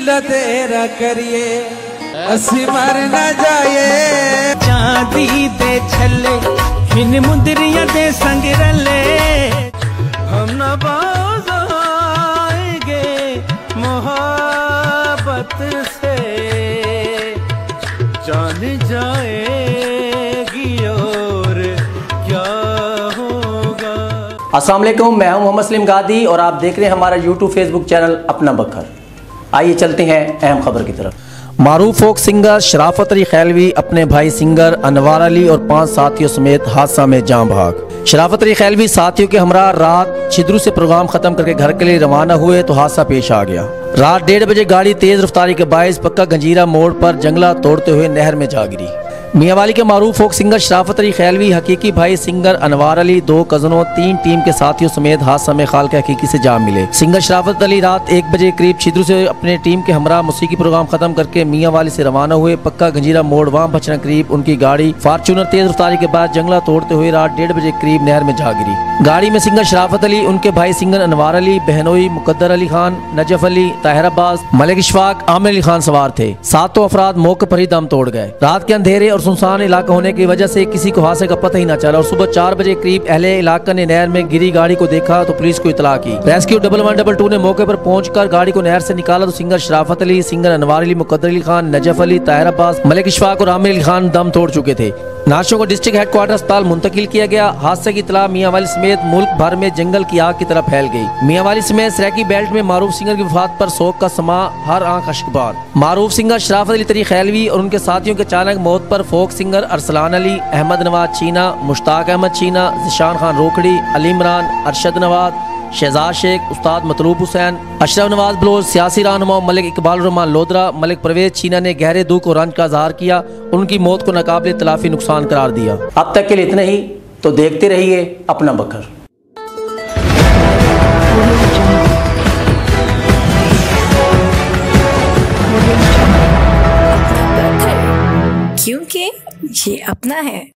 दिल तेरा करिए असी मर न जाए। चांदी दे छले हिन मुंदरिया दे संग रले हम न बाज आएंगे मोहब्बत से जान जाएगी और क्या होगा। अस्सलाम वालेकुम, मैं हूं मोहम्मद सलीम गादी और आप देख रहे हैं हमारा यूट्यूब फेसबुक चैनल अपना बखर। आइए चलते हैं अहम खबर की तरफ। मारूफ फोक सिंगर शराफत अली खैलवी अपने भाई सिंगर अनवार अली और 5 साथियों समेत हादसा में जान भाग। शराफत अली खैलवी साथियों के हमरा रात छिद्रू से प्रोग्राम खत्म करके घर के लिए रवाना हुए तो हादसा पेश आ गया। रात 1:30 बजे गाड़ी तेज रफ्तारी के बायस पक्का गंजीरा मोड़ पर जंगला तोड़ते हुए नहर में जा गिरी। मियांवाली के मारूफ फोक सिंगर शराफत अली खैलवी हकीकी भाई सिंगर अनवार अली 2 कजनों 3 टीम के साथियों समेत हादसा में खाल के हकीकी से जा मिले। सिंगर शराफत अली रात 1 बजे करीब छिद्रू से अपने टीम के हमरा मौसीकी प्रोग्राम खत्म करके मियांवाली से रवाना हुए। पक्का गंजीरा मोड़ वहां बचना करीब उनकी गाड़ी फार्चूनर तेज रफ्तारी के बाद जंगला तोड़ते हुए रात 1:30 बजे करीब नहर में जा गिरी। गाड़ी में सिंगर शराफत अली, उनके भाई सिंगर अनवार अली, बहनोई मुकद्दर अली खान, नजफ अली, ताहिर अब्बास, मलिक इशफाक, आमिर अली खान सवार थे। 7 अफराद मौके पर ही दम तोड़ गए। रात के अंधेरे और सुनसान इलाका होने की वजह से किसी को हादसे का पता ही न चला और सुबह 4 बजे करीब अहले इलाका ने नहर में गिरी गाड़ी को देखा तो पुलिस को इतला की। रेस्क्यू 1122 ने मौके पर पहुंचकर गाड़ी को नहर से निकाला तो सिंगर शराफत अली, सिंगर अनवार अली, मुकद्दर अली खान, नजफ अली, ताहिर अब्बास, मलिक इशफाक और आमिर अली खान दम तोड़ चुके थे। नाशों को डिस्ट्रिक्ट हेडक्वार्टर अस्पताल मुंतकिल किया गया। हादसे की इतला मियांवाली समेत मुल्क भर में जंगल की आग की तरफ फैल गई। मियांवाली समेत सराकी बेल्ट में मारूफ सिंगर की वफात पर शोक का समा, हर आंख अश्कबार। मारूफ सिंगर शराफत अली तरी खैलवी और उनके साथियों के अचानक मौत पर फोक सिंगर अरसलान अली, अहमद नवाज चीना, मुश्ताक अहमद चीना, जिशान खान रोकड़ी, अली इमरान, अरशद नवाज, शहजाद शेख, उस्ताद मतलूब हुसैन, अशरफ नवाज बलोच, सियासी रहनुमा मलिक इकबाल रहमान लोधरा, मलिक परवेज चीना ने गहरे दुख और रंज का इजहार किया। उनकी मौत को नाकाबिले तलाफी नुकसान करार दिया। अब तक के लिए इतना ही, तो देखते रहिए अपना बखर। क्योंकि ये अपना है।